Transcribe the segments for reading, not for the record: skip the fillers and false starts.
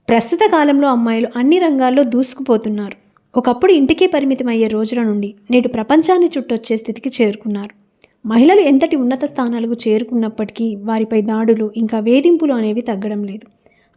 ప్రస్తుత కాలంలో అమ్మాయిలు అన్ని రంగాల్లో దూసుకుపోతున్నారు. ఒకప్పుడు ఇంటికే పరిమితం అయ్యే రోజుల నుండి నేడు ప్రపంచాన్ని చుట్టొచ్చే స్థితికి చేరుకున్నారు. మహిళలు ఎంతటి ఉన్నత స్థానాలకు చేరుకున్నప్పటికీ వారిపై దాడులు ఇంకా వేధింపులు అనేవి తగ్గడం లేదు.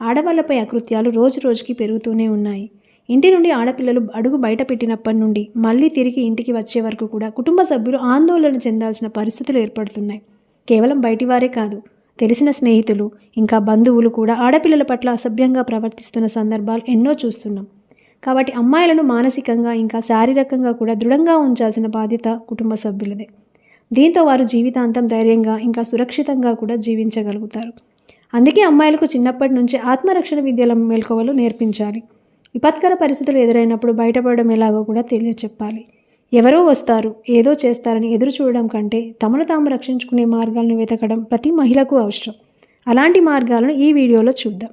ఆడవాళ్లపై అకృత్యాలు రోజు రోజుకి పెరుగుతూనే ఉన్నాయి. ఇంటి నుండి ఆడపిల్లలు అడుగు బయట పెట్టినప్పటి నుండి మళ్ళీ తిరిగి ఇంటికి వచ్చే వరకు కూడా కుటుంబ సభ్యులు ఆందోళన చెందాల్సిన పరిస్థితులు ఏర్పడుతున్నాయి. కేవలం బయటివారే కాదు, తెలిసిన స్నేహితులు ఇంకా బంధువులు కూడా ఆడపిల్లల పట్ల అసభ్యంగా ప్రవర్తిస్తున్న సందర్భాలు ఎన్నో చూస్తున్నాం. కాబట్టి అమ్మాయిలను మానసికంగా ఇంకా శారీరకంగా కూడా దృఢంగా ఉంచాల్సిన బాధ్యత కుటుంబ సభ్యులదే. దీంతో వారు జీవితాంతం ధైర్యంగా ఇంకా సురక్షితంగా కూడా జీవించగలుగుతారు. అందుకే అమ్మాయిలకు చిన్నప్పటి నుంచి ఆత్మరక్షణ విద్యల మెలకువలు నేర్పించాలి. విపత్కర పరిస్థితులు ఎదురైనప్పుడు బయటపడడం ఎలాగో కూడా తెలియచెప్పాలి. ఎవరో వస్తారు, ఏదో చేస్తారని ఎదురు చూడడం కంటే తమను తాము రక్షించుకునే మార్గాలను వెతకడం ప్రతి మహిళకు అవసరం. అలాంటి మార్గాలను ఈ వీడియోలో చూద్దాం.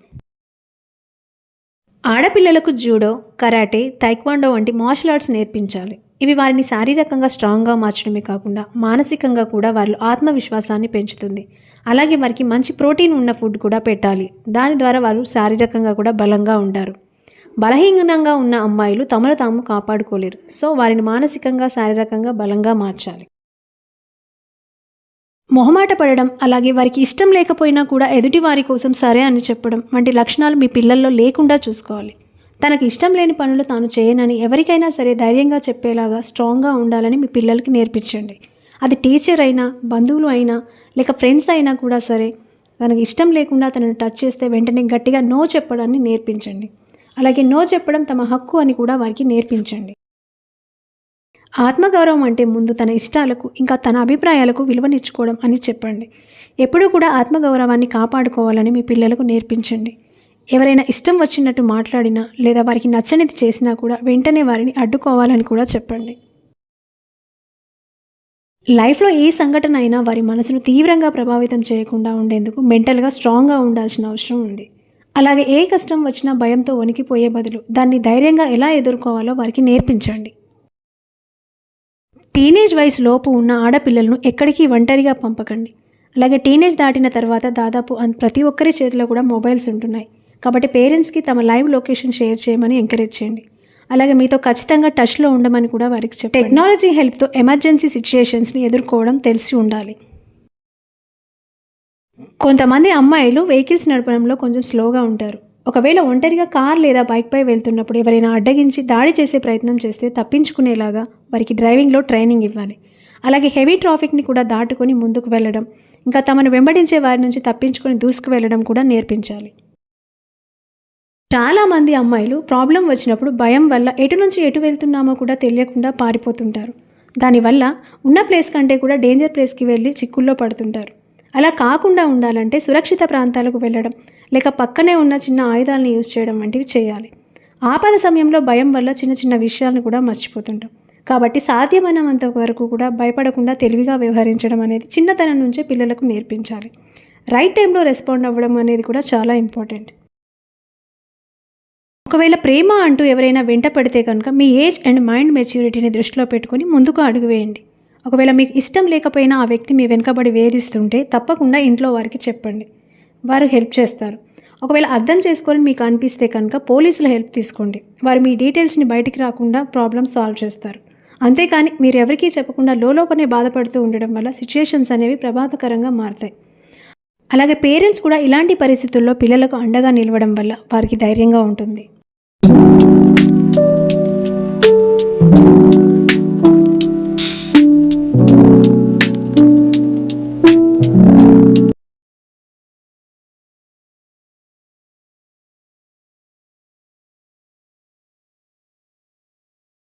ఆడపిల్లలకు జూడో, కరాటే, తైక్వాండో వంటి మార్షల్ ఆర్ట్స్ నేర్పించాలి. ఇవి వారిని శారీరకంగా స్ట్రాంగ్గా మార్చడమే కాకుండా మానసికంగా కూడా వారిలో ఆత్మవిశ్వాసాన్ని పెంచుతుంది. అలాగే వారికి మంచి ప్రోటీన్ ఉన్న ఫుడ్ కూడా పెట్టాలి. దాని ద్వారా వారు శారీరకంగా కూడా బలంగా ఉంటారు. బలహీనంగా ఉన్న అమ్మాయిలు తమను తాము కాపాడుకోలేరు. సో వారిని మానసికంగా శారీరకంగా బలంగా మార్చాలి. మొహమాట పడడం, అలాగే వారికి ఇష్టం లేకపోయినా కూడా ఎదుటి వారి కోసం సరే అని చెప్పడం వంటి లక్షణాలు మీ పిల్లల్లో లేకుండా చూసుకోవాలి. తనకు ఇష్టం లేని పనులు తాను చేయనని ఎవరికైనా సరే ధైర్యంగా చెప్పేలాగా స్ట్రాంగ్గా ఉండాలని మీ పిల్లలకి నేర్పించండి. అది టీచర్ అయినా, బంధువులు అయినా, లేక ఫ్రెండ్స్ అయినా కూడా సరే. తనకు ఇష్టం లేకుండా తనను టచ్ చేస్తే వెంటనే గట్టిగా నో చెప్పడాన్ని నేర్పించండి. అలాగే నో చెప్పడం తమ హక్కు అని కూడా వారికి నేర్పించండి. ఆత్మగౌరవం అంటే ముందు తన ఇష్టాలకు ఇంకా తన అభిప్రాయాలకు విలువనిచ్చుకోవడం అని చెప్పండి. ఎప్పుడూ కూడా ఆత్మగౌరవాన్ని కాపాడుకోవాలని మీ పిల్లలకు నేర్పించండి. ఎవరైనా ఇష్టం వచ్చినట్టు మాట్లాడినా లేదా వారికి నచ్చనిది చేసినా కూడా వెంటనే వారిని అడ్డుకోవాలని కూడా చెప్పండి. లైఫ్లో ఏ సంఘటన అయినా వారి మనసును తీవ్రంగా ప్రభావితం చేయకుండా ఉండేందుకు మెంటల్గా స్ట్రాంగ్గా ఉండాల్సిన అవసరం ఉంది. అలాగే ఏ కష్టం వచ్చినా భయంతో వణికిపోయే బదులు దాన్ని ధైర్యంగా ఎలా ఎదుర్కోవాలో వారికి నేర్పించండి. టీనేజ్ వయసు లోపు ఉన్న ఆడపిల్లలను ఎక్కడికి ఒంటరిగా పంపకండి. అలాగే టీనేజ్ దాటిన తర్వాత దాదాపు ప్రతి ఒక్కరి చేతిలో కూడా మొబైల్స్ ఉంటున్నాయి. కాబట్టి పేరెంట్స్కి తమ లైవ్ లొకేషన్ షేర్ చేయమని ఎంకరేజ్ చేయండి. అలాగే మీతో ఖచ్చితంగా టచ్లో ఉండమని కూడా వారికి చెప్పండి. టెక్నాలజీ హెల్ప్తో ఎమర్జెన్సీ సిచ్యుయేషన్స్ని ఎదుర్కోవడం తెలిసి ఉండాలి. కొంతమంది అమ్మాయిలు వెహికల్స్ నడపడంలో కొంచెం స్లోగా ఉంటారు. ఒకవేళ ఒంటరిగా కార్ లేదా బైక్పై వెళ్తున్నప్పుడు ఎవరైనా అడ్డగించి దాడి చేసే ప్రయత్నం చేస్తే తప్పించుకునేలాగా వారికి డ్రైవింగ్లో ట్రైనింగ్ ఇవ్వాలి. అలాగే హెవీ ట్రాఫిక్ని కూడా దాటుకొని ముందుకు వెళ్ళడం, ఇంకా తమను వెంబడించే వారి నుంచి తప్పించుకొని దూసుకు వెళ్ళడం కూడా నేర్పించాలి. చాలామంది అమ్మాయిలు ప్రాబ్లం వచ్చినప్పుడు భయం వల్ల ఎటు నుంచి ఎటు వెళ్తున్నామో కూడా తెలియకుండా పారిపోతుంటారు. దానివల్ల ఉన్న ప్లేస్ కంటే కూడా డేంజర్ ప్లేస్కి వెళ్ళి చిక్కుల్లో పడుతుంటారు. అలా కాకుండా ఉండాలంటే సురక్షిత ప్రాంతాలకు వెళ్ళడం, లేక పక్కనే ఉన్న చిన్న ఆయుధాలను యూజ్ చేయడం వంటివి చేయాలి. ఆపద సమయంలో భయం వల్ల చిన్న చిన్న విషయాలను కూడా మర్చిపోతుంటాం. కాబట్టి సాధ్యమైనంత వరకు కూడా భయపడకుండా తెలివిగా వ్యవహరించడం అనేది చిన్నతనం నుంచే పిల్లలకు నేర్పించాలి. రైట్ టైంలో రెస్పాండ్ అవ్వడం అనేది కూడా చాలా ఇంపార్టెంట్. ఒకవేళ ప్రేమ అంటూ ఎవరైనా వెంట పడితే కనుక మీ ఏజ్ అండ్ మైండ్ మెచ్యూరిటీని దృష్టిలో పెట్టుకొని ముందుకు అడుగు వేయండి. ఒకవేళ మీకు ఇష్టం లేకపోయినా ఆ వ్యక్తి మీ వెనుకబడి వేధిస్తుంటే తప్పకుండా ఇంట్లో వారికి చెప్పండి. వారు హెల్ప్ చేస్తారు. ఒకవేళ అర్థం చేసుకొని మీకు అనిపిస్తే కనుక పోలీసుల హెల్ప్ తీసుకోండి. వారు మీ డీటెయిల్స్ని బయటికి రాకుండా ప్రాబ్లమ్ సాల్వ్ చేస్తారు. అంతేకాని మీరు ఎవరికీ చెప్పకుండా లోపలనే బాధపడుతూ ఉండడం వల్ల సిచ్యుయేషన్స్ అనేవి ప్రమాదకరంగా మారుతాయి. అలాగే పేరెంట్స్ కూడా ఇలాంటి పరిస్థితుల్లో పిల్లలకు అండగా నిలవడం వల్ల వారికి ధైర్యంగా ఉంటుంది.